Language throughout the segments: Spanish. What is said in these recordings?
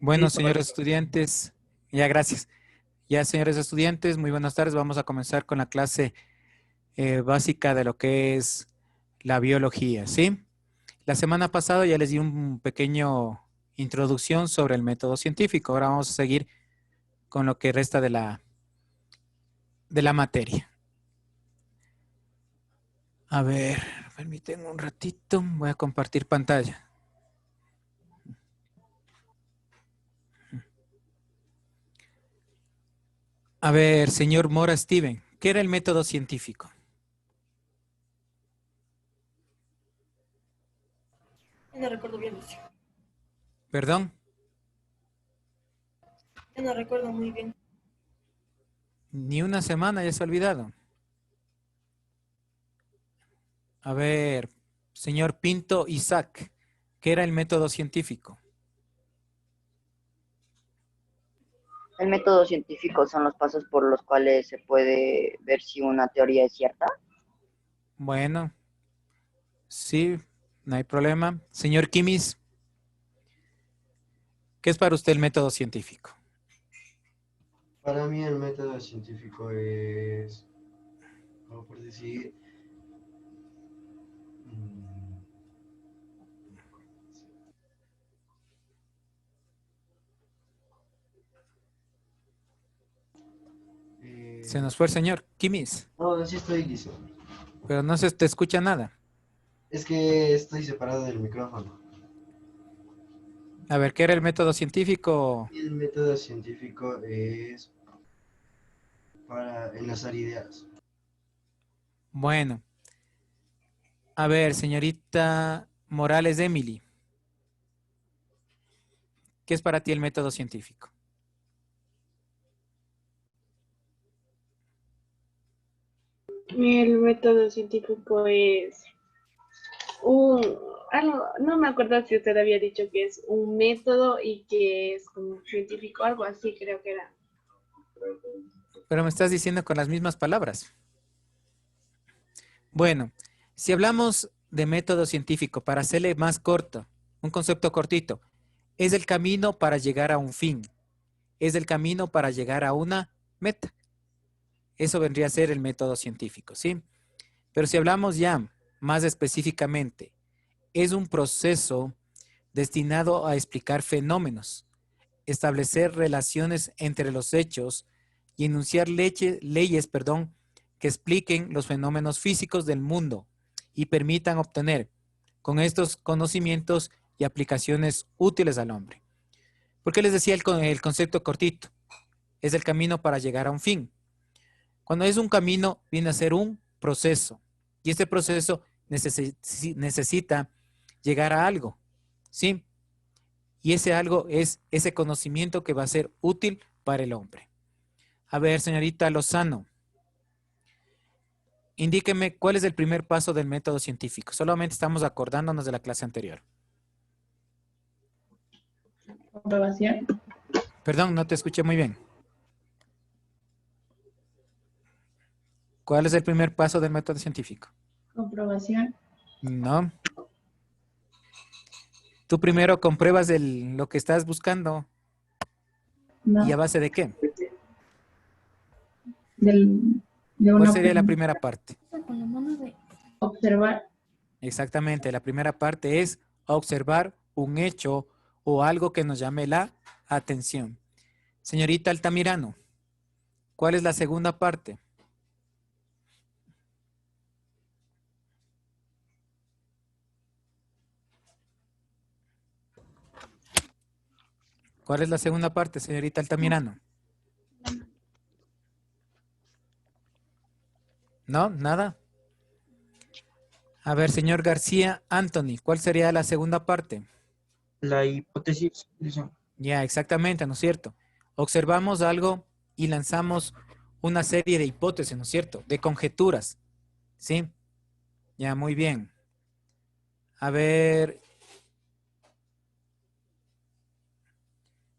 Bueno, Sí, señores estudiantes, ya gracias. Ya, señores estudiantes, muy buenas tardes. Vamos a comenzar con la clase básica de lo que es la biología, ¿sí? La semana pasada ya les di un pequeño introducción sobre el método científico. Ahora vamos a seguir con lo que resta de la materia. A ver, permítanme un ratito. Voy a compartir pantalla. A ver, señor Mora Steven, ¿qué era el método científico? No recuerdo bien eso. ¿Perdón? No recuerdo muy bien. Ni una semana ya se ha olvidado. A ver, señor Pinto Isaac, ¿qué era el método científico? El método científico son los pasos por los cuales se puede ver si una teoría es cierta. Bueno, sí, no hay problema. Señor Kimis, ¿qué es para usted el método científico? para mí el método científico es, como por decir, mm, Se nos fue el señor Kimis, no, sí estoy listo. pero no se te escucha nada. Es que estoy separado del micrófono. A ver, ¿qué era el método científico? Y el método científico es para enlazar ideas. Bueno, a ver, señorita Morales Emily, ¿qué es para ti el método científico? El método científico es no me acuerdo si usted había dicho que es un método y que es como científico, algo así creo que era. Pero me estás diciendo con las mismas palabras. Bueno, si hablamos de método científico, para hacerle más corto, un concepto cortito, es el camino para llegar a un fin, es el camino para llegar a una meta. Eso vendría a ser el método científico, ¿sí? Pero si hablamos ya más específicamente, es un proceso destinado a explicar fenómenos, establecer relaciones entre los hechos y enunciar leyes, que expliquen los fenómenos físicos del mundo y permitan obtener con estos conocimientos y aplicaciones útiles al hombre. ¿Por qué les decía el concepto cortito? Es el camino para llegar a un fin. Cuando es un camino, viene a ser un proceso. Y este proceso necesita llegar a algo, ¿sí? Y ese algo es ese conocimiento que va a ser útil para el hombre. A ver, señorita Lozano, indíqueme cuál es el primer paso del método científico. Solamente estamos acordándonos de la clase anterior. Comprobación. Perdón, no te escuché muy bien. ¿Cuál es el primer paso del método científico? Comprobación. No. Tú primero compruebas lo que estás buscando. No. ¿Y a base de qué? De ¿Cuál una sería la primera parte? observar. Exactamente, la primera parte es observar un hecho o algo que nos llame la atención. Señorita Altamirano, ¿cuál es la segunda parte? ¿Cuál es la segunda parte, señorita Altamirano? ¿No? ¿Nada? A ver, señor García Anthony, ¿cuál sería la segunda parte? La hipótesis. Ya, exactamente, ¿no es cierto? Observamos algo y lanzamos una serie de hipótesis, ¿no es cierto? De conjeturas, ¿sí? Ya, muy bien. A ver,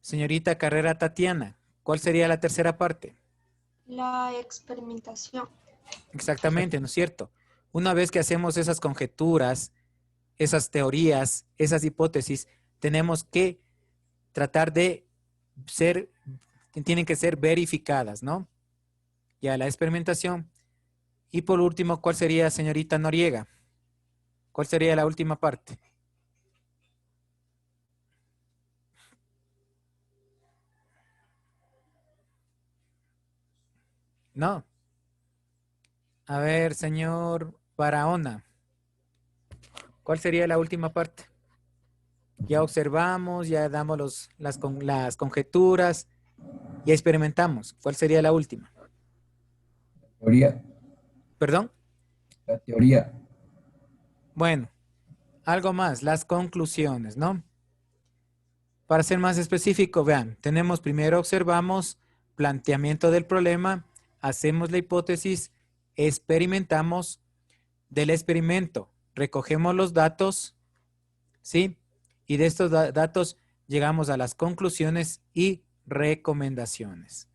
señorita Carrera Tatiana, ¿cuál sería la tercera parte? La experimentación. Exactamente, ¿no es cierto? Una vez que hacemos esas conjeturas, esas teorías, esas hipótesis, tenemos que tratar de ser, tienen que ser verificadas, ¿no? Ya la experimentación. Y por último, ¿cuál sería, señorita Noriega? ¿Cuál sería la última parte? No. A ver, señor Barahona, ¿cuál sería la última parte? Ya observamos, ya damos las conjeturas, ya experimentamos. ¿Cuál sería la última? Teoría, ¿Perdón? la teoría. Bueno, algo más, las conclusiones, ¿no? Para ser más específico, vean, tenemos primero observamos planteamiento del problema, hacemos la hipótesis, experimentamos. Del experimento recogemos los datos, ¿sí? Y de estos datos llegamos a las conclusiones y recomendaciones.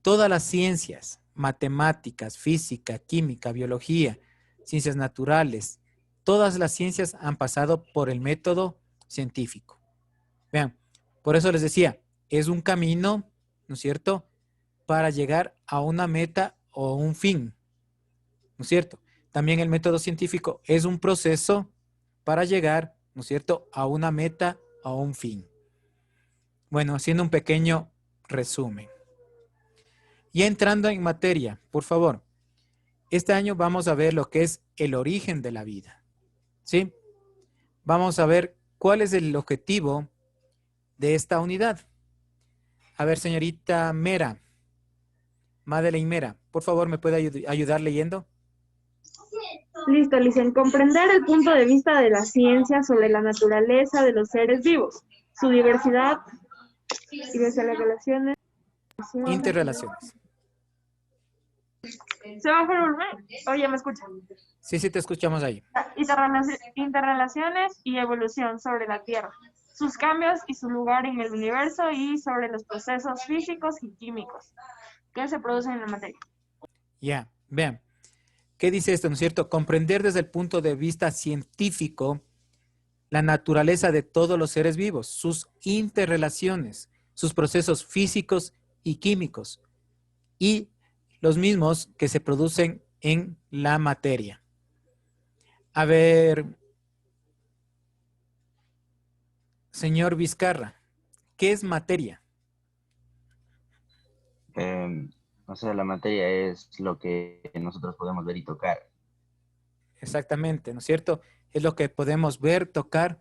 Todas las ciencias, matemáticas, física, química, biología, ciencias naturales, todas las ciencias han pasado por el método científico. Vean, por eso les decía, es un camino, ¿no es cierto?, para llegar a una meta o un fin, ¿no es cierto? También el método científico es un proceso para llegar, ¿no es cierto?, a una meta o un fin. Bueno, haciendo un pequeño resumen. Y entrando en materia, por favor, este año vamos a ver lo que es el origen de la vida, ¿sí? Vamos a ver cuál es el objetivo de esta unidad. A ver, señorita Mera, Madeleine Mera, por favor, ¿me puede ayudar leyendo? Listo, Licen. Comprender el punto de vista de la ciencia sobre la naturaleza de los seres vivos, su diversidad y desde las relaciones. Interrelaciones. ¿Se va a volver? Oye, ¿me escuchan? Sí, sí, te escuchamos ahí. Interrelaciones y evolución sobre la Tierra, sus cambios y su lugar en el universo y sobre los procesos físicos y químicos que se producen en la materia. Ya, vean. ¿Qué dice esto, no es cierto? Comprender desde el punto de vista científico la naturaleza de todos los seres vivos, sus interrelaciones, sus procesos físicos y químicos y los mismos que se producen en la materia. A ver, señor Vizcarra, ¿qué es materia? O sea, la materia es lo que nosotros podemos ver y tocar. Exactamente, ¿no es cierto? Es lo que podemos ver, tocar,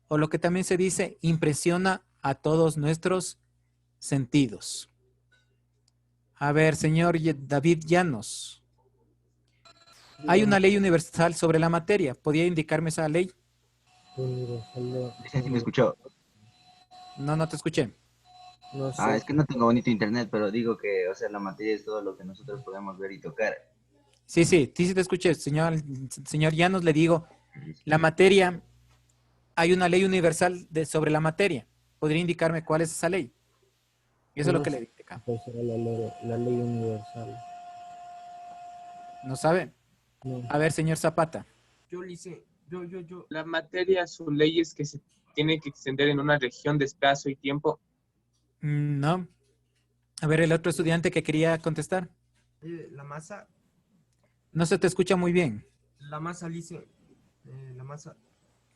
o lo que también se dice, impresiona a todos nuestros sentidos. A ver, señor David Llanos. Hay una ley universal sobre la materia. ¿Podría indicarme esa ley? ¿Sí me escuchó? No, no te escuché. No Ah, sé. es que no tengo bonito internet, pero digo que, o sea, la materia es todo lo que nosotros podemos ver y tocar. Sí, sí, sí, sí te escuché. Señor Llanos, le digo, la materia, hay una ley universal sobre la materia. ¿Podría indicarme cuál es esa ley? Eso es lo que le dije acá. ¿Cuál será la ley universal? ¿No sabe? No. A ver, señor Zapata. Yo. La materia, su ley es que se tiene que extender en una región de espacio y tiempo. No. A ver, el otro estudiante que quería contestar. La masa, No se te escucha muy bien. Lice, la masa.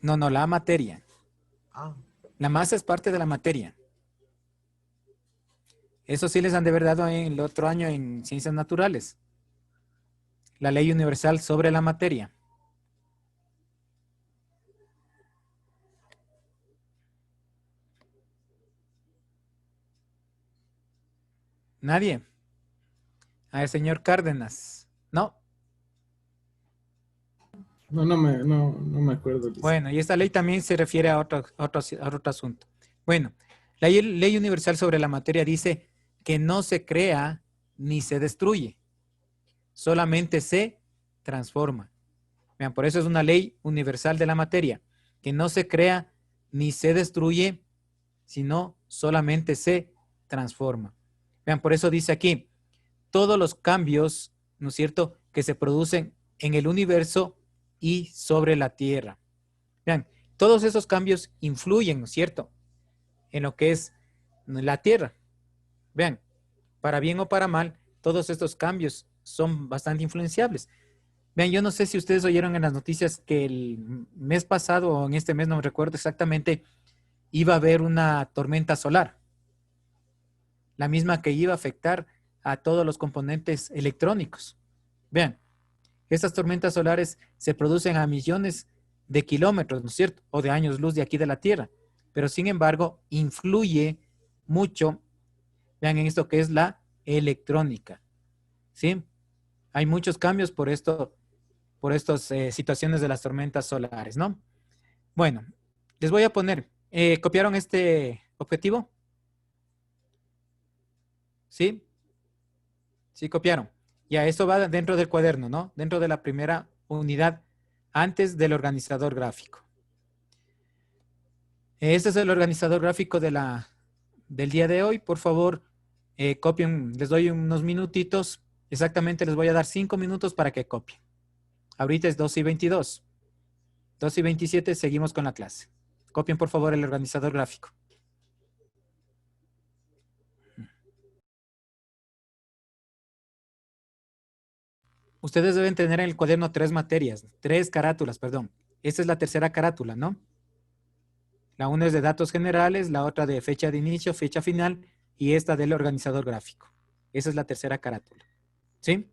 No, no, la materia. Ah, La masa es parte de la materia. Eso sí les han de haber dado en el otro año en Ciencias Naturales. La ley universal sobre la materia. ¿Nadie? A ver, señor Cárdenas. No. No me acuerdo. Bueno, y esta ley también se refiere a otro asunto. Bueno, la ley universal sobre la materia dice que no se crea ni se destruye, solamente se transforma. Vean, por eso es una ley universal de la materia, que no se crea ni se destruye, sino solamente se transforma. Vean, por eso dice aquí, todos los cambios, ¿no es cierto?, que se producen en el universo y sobre la Tierra. Vean, todos esos cambios influyen, ¿no es cierto?, en lo que es la Tierra. Vean, para bien o para mal, todos estos cambios son bastante influenciables. Vean, yo no sé si ustedes oyeron en las noticias que el mes pasado o en este mes, no me recuerdo exactamente, iba a haber una tormenta solar, la misma que iba a afectar a todos los componentes electrónicos. Vean, estas tormentas solares se producen a millones de kilómetros, ¿no es cierto? O de años luz de aquí de la Tierra. Pero sin embargo, influye mucho, vean, en esto que es la electrónica, ¿sí? Hay muchos cambios por esto, por estas situaciones de las tormentas solares, ¿no? Bueno, les voy a poner, ¿copiaron este objetivo? ¿Sí? Sí, copiaron. Ya, eso va dentro del cuaderno, ¿no? Dentro de la primera unidad, antes del organizador gráfico. Este es el organizador gráfico del día de hoy. Por favor, copien, les doy unos minutitos. Exactamente les voy a dar 5 minutos para que copien. Ahorita es 2:22. 2:27 seguimos con la clase. Copien, por favor, el organizador gráfico. Ustedes deben tener en el cuaderno 3 materias, 3 carátulas, perdón. Esta es la tercera carátula, ¿no? La una es de datos generales, la otra de fecha de inicio, fecha final y esta del organizador gráfico. Esa es la tercera carátula. ¿Sí?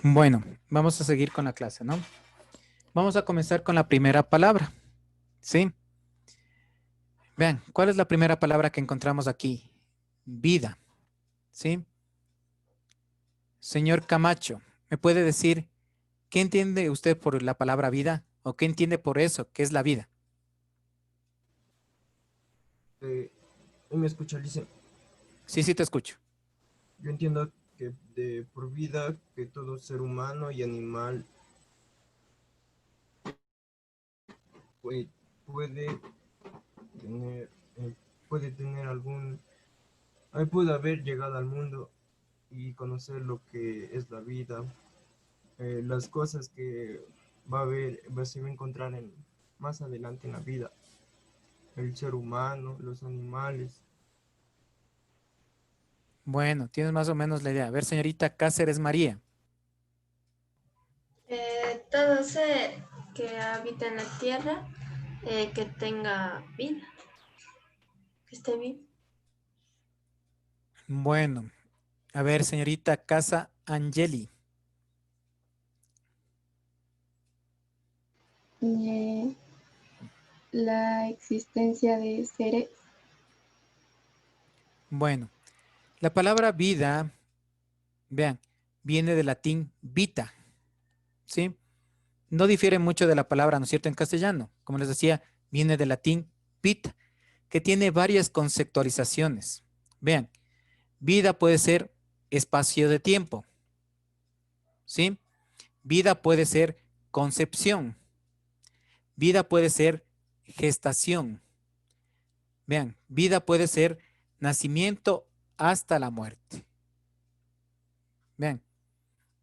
Bueno, vamos a seguir con la clase, ¿no? Vamos a comenzar con la primera palabra, ¿sí? Vean, ¿cuál es la primera palabra que encontramos aquí? Vida, ¿sí? Señor Camacho, ¿me puede decir qué entiende usted por la palabra vida? ¿O qué entiende por eso? ¿Qué es la vida? ¿Me escucha, Lice? Sí, sí te escucho. Yo entiendo que por vida, que todo ser humano y animal puede, puede tener, puede tener algún, puede haber llegado al mundo y conocer lo que es la vida, las cosas que se va a encontrar más adelante en la vida, el ser humano, los animales. Bueno, tienes más o menos la idea. A ver, señorita Cáceres María. Todo ser que habita en la tierra, que tenga vida, que esté vivo. Bueno, a ver, señorita Casa Angeli. La existencia de seres. Bueno, la palabra vida, vean, viene del latín vita, ¿sí? No difiere mucho de la palabra, ¿no es cierto?, en castellano. Como les decía, viene del latín vita, que tiene varias conceptualizaciones. Vean, vida puede ser espacio de tiempo, ¿sí? Vida puede ser concepción. Vida puede ser gestación. Vean, vida puede ser nacimiento hasta la muerte. Vean,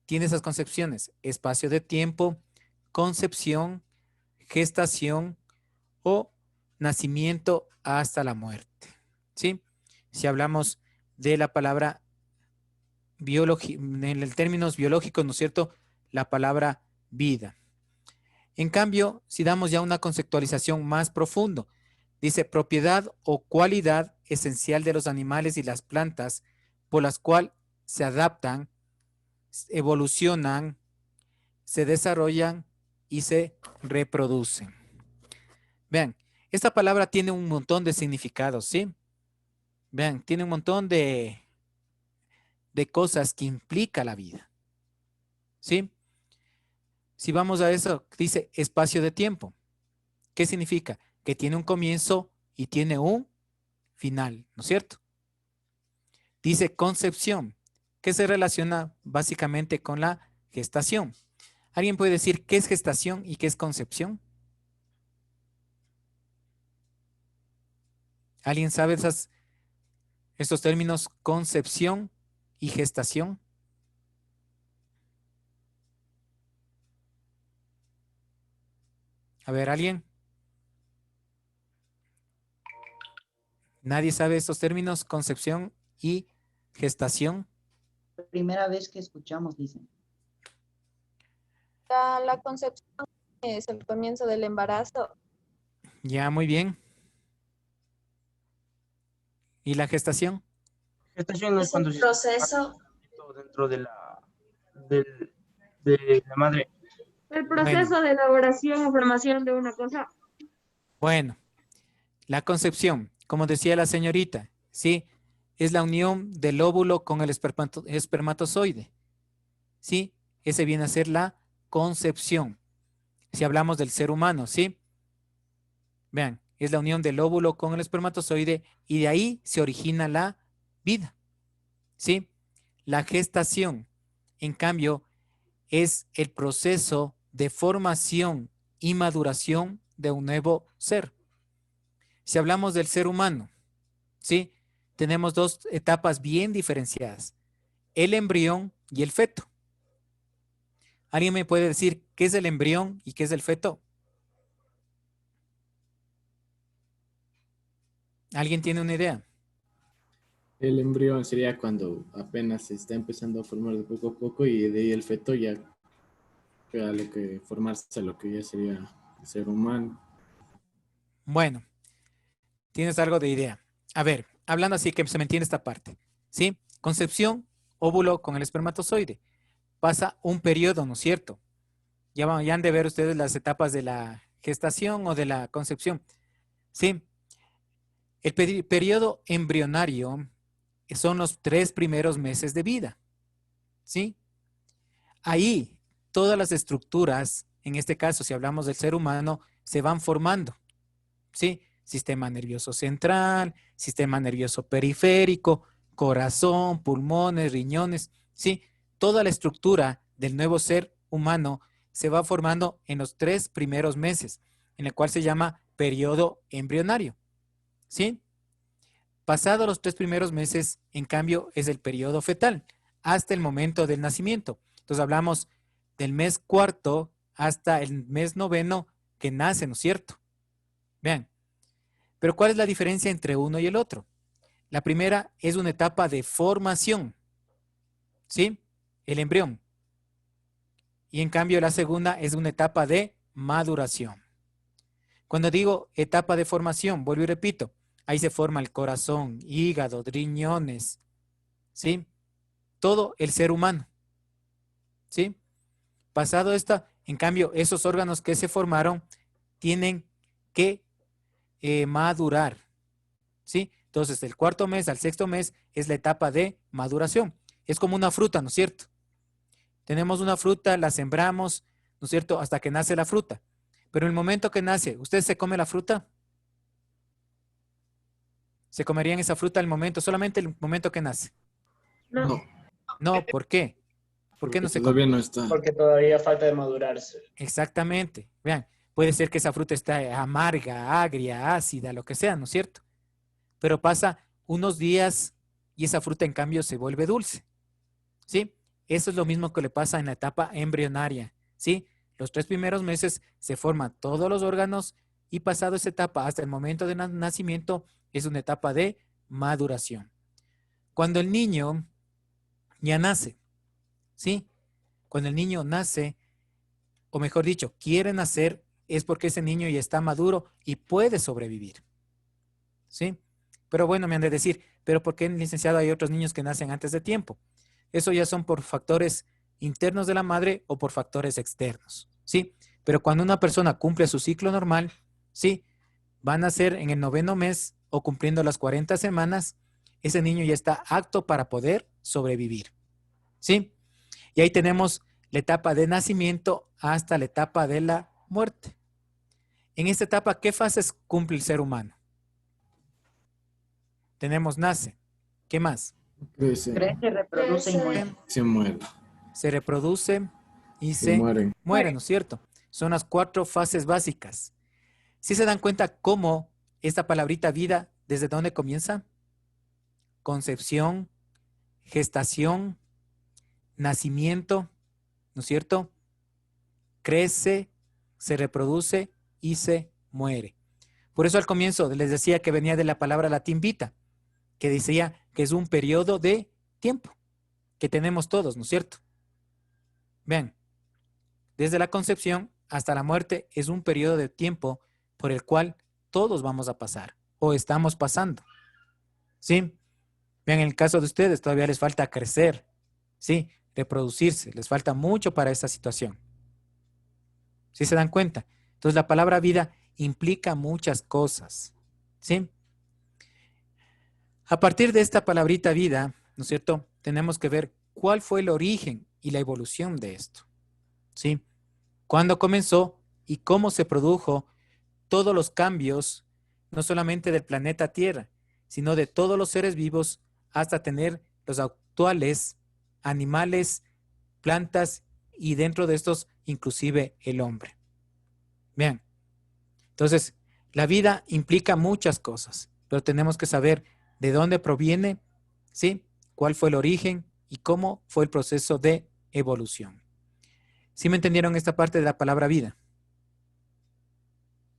tiene esas concepciones: espacio de tiempo, concepción, gestación o nacimiento hasta la muerte. ¿Sí? Si hablamos de la palabra en el términos biológicos, ¿no es cierto?, la palabra vida. En cambio, si damos ya una conceptualización más profundo, dice propiedad o cualidad esencial de los animales y las plantas por las cuales se adaptan, evolucionan, se desarrollan y se reproducen. Vean, esta palabra tiene un montón de significados, ¿sí? Vean, tiene un montón de cosas que implica la vida, ¿sí? Si vamos a eso, dice espacio de tiempo. ¿Qué significa? Que tiene un comienzo y tiene un final, ¿no es cierto? Dice concepción, que se relaciona básicamente con la gestación. ¿Alguien puede decir qué es gestación y qué es concepción? ¿Alguien sabe estos términos concepción y gestación? A ver, ¿alguien? ¿Nadie sabe estos términos, concepción y gestación? Primera vez que escuchamos, dicen. La concepción es el comienzo del embarazo. Ya, muy bien. ¿Y la gestación? Gestación es cuando un proceso dentro de la madre. El proceso de elaboración o formación de una cosa. Bueno, la concepción, como decía la señorita, ¿sí? Es la unión del óvulo con el espermatozoide, ¿sí? Ese viene a ser la concepción. Si hablamos del ser humano, ¿sí? Vean, es la unión del óvulo con el espermatozoide y de ahí se origina la vida, ¿sí? La gestación, en cambio, es el proceso de formación y maduración de un nuevo ser. Si hablamos del ser humano, ¿sí? Tenemos dos etapas bien diferenciadas: el embrión y el feto. ¿Alguien me puede decir qué es el embrión y qué es el feto? ¿Alguien tiene una idea? El embrión sería cuando apenas se está empezando a formar de poco a poco y de ahí el feto ya queda lo que formarse lo que ya sería el ser humano. Bueno, tienes algo de idea. A ver, hablando así que se me entiende esta parte, ¿sí? Concepción, óvulo con el espermatozoide. pasa un periodo, ¿no es cierto? Ya han de ver ustedes las etapas de la gestación o de la concepción. ¿Sí? El periodo embrionario son los 3 primeros meses de vida. ¿Sí? Ahí todas las estructuras, en este caso si hablamos del ser humano, se van formando. ¿Sí? Sistema nervioso central, sistema nervioso periférico, corazón, pulmones, riñones. ¿Sí? Toda la estructura del nuevo ser humano se va formando en los 3 primeros meses, en el cual se llama periodo embrionario. ¿Sí? Pasado los 3 primeros meses, en cambio, es el periodo fetal, hasta el momento del nacimiento. Entonces hablamos del mes 4 hasta el mes 9 que nace, ¿no es cierto? Vean. Pero ¿cuál es la diferencia entre uno y el otro? La primera es una etapa de formación. ¿Sí? El embrión. Y en cambio la segunda es una etapa de maduración. Cuando digo etapa de formación, vuelvo y repito, ahí se forma el corazón, hígado, riñones, ¿sí? Todo el ser humano, ¿sí? Pasado esto, en cambio, esos órganos que se formaron tienen que madurar, ¿sí? Entonces, del 4.º mes al 6.º mes es la etapa de maduración. Es como una fruta, ¿no es cierto? Tenemos una fruta, la sembramos, ¿no es cierto? Hasta que nace la fruta. Pero en el momento que nace, ¿usted se come la fruta? ¿Se comerían esa fruta al momento, solamente el momento que nace? No. No, ¿por qué? ¿Por qué no se come? Todavía no está. Porque todavía falta de madurarse. Exactamente. Vean, puede ser que esa fruta esté amarga, agria, ácida, lo que sea, ¿no es cierto? Pero pasa unos días y esa fruta en cambio se vuelve dulce. ¿Sí? Eso es lo mismo que le pasa en la etapa embrionaria. ¿Sí? Los 3 primeros meses se forman todos los órganos y pasado esa etapa hasta el momento de nacimiento es una etapa de maduración. Cuando el niño ya nace, ¿sí? Cuando el niño nace, o mejor dicho, quiere nacer, es porque ese niño ya está maduro y puede sobrevivir. ¿Sí? Pero bueno, me han de decir, ¿pero por qué, licenciado, hay otros niños que nacen antes de tiempo? Eso ya son por factores internos de la madre o por factores externos. ¿Sí? Pero cuando una persona cumple su ciclo normal, ¿sí? Va a nacer en el 9.º mes o cumpliendo las 40 semanas, ese niño ya está apto para poder sobrevivir. ¿Sí? Y ahí tenemos la etapa de nacimiento hasta la etapa de la muerte. En esta etapa, ¿qué fases cumple el ser humano? Tenemos nace. ¿Qué más? Crece. Crece, reproduce y muere. Se muere. Se reproduce y Se se muere. muere, ¿no es cierto? Son las 4 fases básicas. ¿Sí se dan cuenta cómo esta palabrita vida, desde dónde comienza? Concepción, gestación, nacimiento, ¿no es cierto? Crece, se reproduce y se muere. Por eso al comienzo les decía que venía de la palabra latín vita, que decía que es un periodo de tiempo que tenemos todos, ¿no es cierto? Vean, desde la concepción hasta la muerte es un periodo de tiempo por el cual todos vamos a pasar o estamos pasando. ¿Sí? Vean, en el caso de ustedes todavía les falta crecer, ¿sí? Reproducirse, les falta mucho para esta situación. ¿Sí se dan cuenta? Entonces la palabra vida implica muchas cosas, ¿sí? A partir de esta palabrita vida, ¿no es cierto? Tenemos que ver cuál fue el origen y la evolución de esto, ¿sí? Cuándo comenzó y cómo se produjo todos los cambios, no solamente del planeta Tierra, sino de todos los seres vivos hasta tener los actuales animales, plantas y dentro de estos inclusive el hombre. Vean, entonces la vida implica muchas cosas, pero tenemos que saber de dónde proviene, ¿sí? Cuál fue el origen y cómo fue el proceso de evolución. ¿Sí me entendieron esta parte de la palabra vida?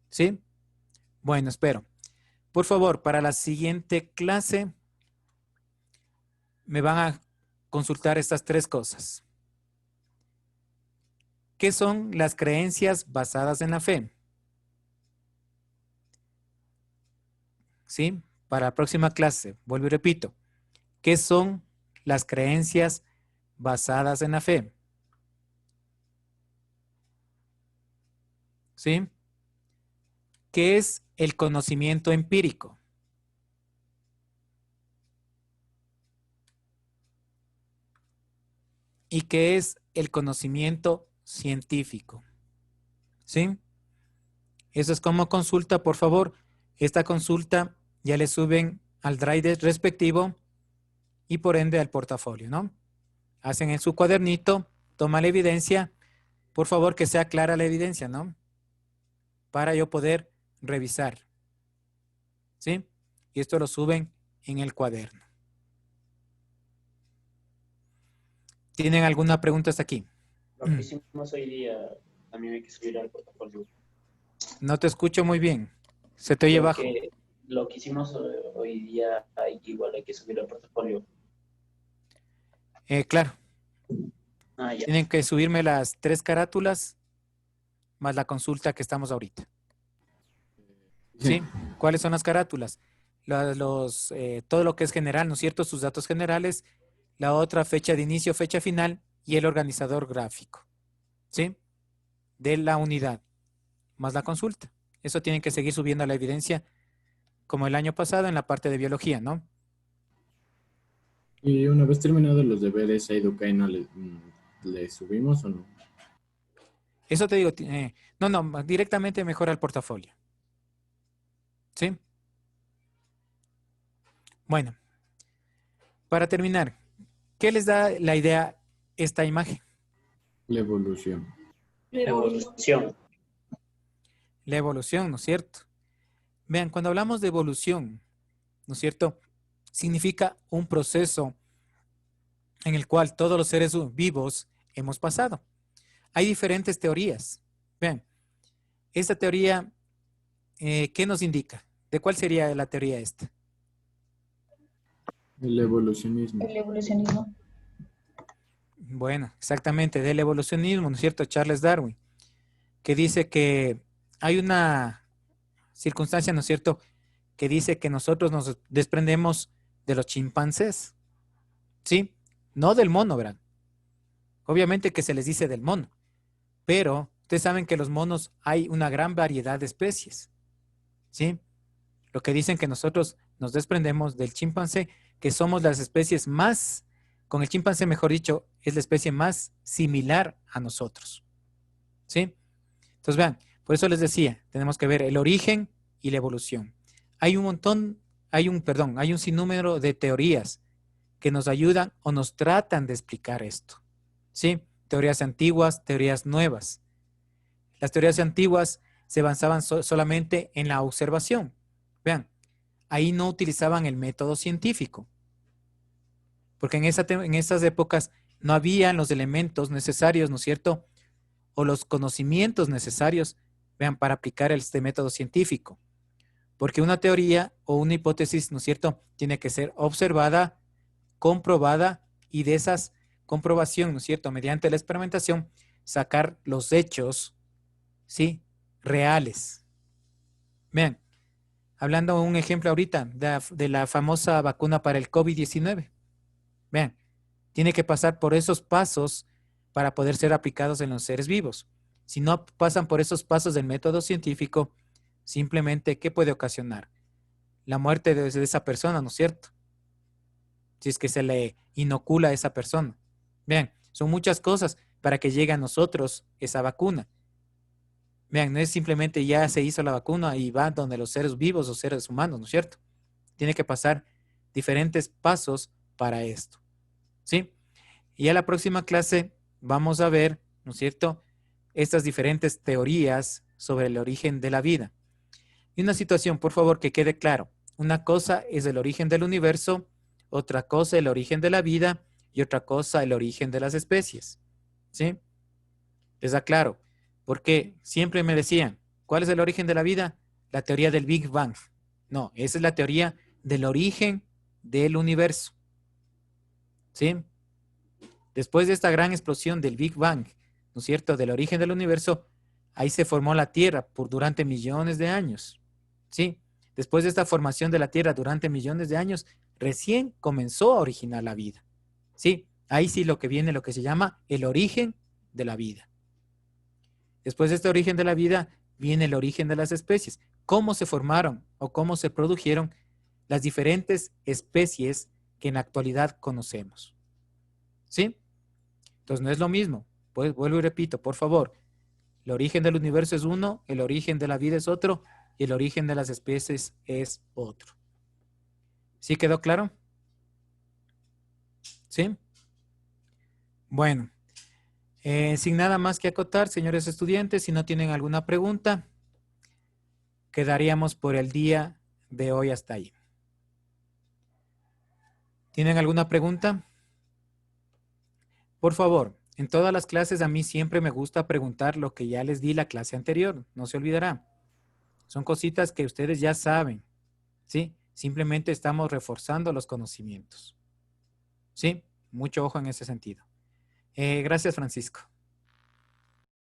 ¿Sí? Bueno, espero. Por favor, para la siguiente clase me van a consultar estas 3 cosas. ¿Qué son las creencias basadas en la fe? ¿Sí? Para la próxima clase, vuelvo y repito. ¿Qué son las creencias basadas en la fe? ¿sí? ¿Qué es el conocimiento empírico? ¿Y qué es el conocimiento científico? ¿Sí? Eso es como consulta, por favor. Esta consulta ya le suben al drive respectivo y por ende al portafolio, ¿no? Hacen en su cuadernito, toma la evidencia. Por favor, que sea clara la evidencia, ¿no? Para yo poder revisar. ¿Sí? Y esto lo suben en el cuaderno. ¿Tienen alguna pregunta hasta aquí? Lo que hicimos hoy día también hay que subir al portafolio. No te escucho muy bien. Se te oye bajo. Lo que hicimos hoy día igual hay que subir al portafolio. Claro. Ah, ya. Tienen que subirme las 3 carátulas más la consulta que estamos ahorita. ¿Sí? ¿Cuáles son las carátulas? Todo lo que es general, ¿no es cierto? Sus datos generales, la otra fecha de inicio, fecha final y el organizador gráfico. ¿Sí? De la unidad, más la consulta. Eso tienen que seguir subiendo la evidencia como el año pasado en la parte de biología, ¿no? Y una vez terminados los deberes a Educaina, ¿le subimos o no? Eso te digo, no, directamente mejora el portafolio. ¿Sí? Bueno, para terminar, ¿qué les da la idea esta imagen? La evolución. Evolución. La evolución, ¿no es cierto? Vean, cuando hablamos de evolución, ¿no es cierto? Significa un proceso en el cual todos los seres vivos hemos pasado. Hay diferentes teorías. Vean, esta teoría, ¿qué nos indica? ¿De cuál sería la teoría esta? El evolucionismo. El evolucionismo. Bueno, exactamente, del evolucionismo, ¿no es cierto? Charles Darwin, que dice que hay una circunstancia, ¿no es cierto?, que dice que nosotros nos desprendemos de los chimpancés, ¿sí? No del mono, ¿verdad? Obviamente que se les dice del mono, pero ustedes saben que los monos hay una gran variedad de especies, ¿sí? Lo que dicen que nosotros nos desprendemos del chimpancé, que somos las especies más, con el chimpancé mejor dicho, es la especie más similar a nosotros, ¿sí? Entonces vean, por eso les decía, tenemos que ver el origen y la evolución. Hay un sinnúmero de teorías que nos ayudan o nos tratan de explicar esto, ¿sí? Teorías antiguas, teorías nuevas. Las teorías antiguas se basaban solamente en la observación. Vean, ahí no utilizaban el método científico, porque en esas épocas no habían los elementos necesarios, ¿no es cierto?, o los conocimientos necesarios, vean, para aplicar este método científico. Porque una teoría o una hipótesis, ¿no es cierto?, tiene que ser observada, comprobada y de esas comprobación, ¿no es cierto?, mediante la experimentación, sacar los hechos, ¿sí?, reales. Vean, hablando un ejemplo ahorita de la famosa vacuna para el COVID-19. Vean, tiene que pasar por esos pasos para poder ser aplicados en los seres vivos. Si no pasan por esos pasos del método científico, simplemente, ¿qué puede ocasionar? La muerte de esa persona, ¿no es cierto? Si es que se le inocula a esa persona. Vean, son muchas cosas para que llegue a nosotros esa vacuna. Vean, no es simplemente ya se hizo la vacuna y va donde los seres vivos o seres humanos, ¿no es cierto? Tiene que pasar diferentes pasos para esto, ¿sí? Y a la próxima clase vamos a ver, ¿no es cierto?, estas diferentes teorías sobre el origen de la vida. Y una situación, por favor, que quede claro. Una cosa es el origen del universo, otra cosa el origen de la vida y otra cosa el origen de las especies, ¿sí? ¿Les da claro? Porque siempre me decían, ¿cuál es el origen de la vida? La teoría del Big Bang. No, esa es la teoría del origen del universo, ¿sí? Después de esta gran explosión del Big Bang, ¿no es cierto?, del origen del universo, ahí se formó la Tierra durante millones de años, ¿sí? Después de esta formación de la Tierra durante millones de años, recién comenzó a originar la vida, ¿sí? Ahí sí lo que viene, lo que se llama el origen de la vida. Después de este origen de la vida, viene el origen de las especies. Cómo se formaron o cómo se produjeron las diferentes especies que en la actualidad conocemos. ¿Sí? Entonces no es lo mismo. Pues vuelvo y repito, por favor. El origen del universo es uno, el origen de la vida es otro y el origen de las especies es otro. ¿Sí quedó claro? ¿Sí? Bueno, sin nada más que acotar, señores estudiantes, si no tienen alguna pregunta, quedaríamos por el día de hoy hasta ahí. ¿Tienen alguna pregunta? Por favor, en todas las clases a mí siempre me gusta preguntar lo que ya les di la clase anterior, no se olvidará. Son cositas que ustedes ya saben, ¿sí? Simplemente estamos reforzando los conocimientos. ¿Sí? Mucho ojo en ese sentido. Gracias, Francisco.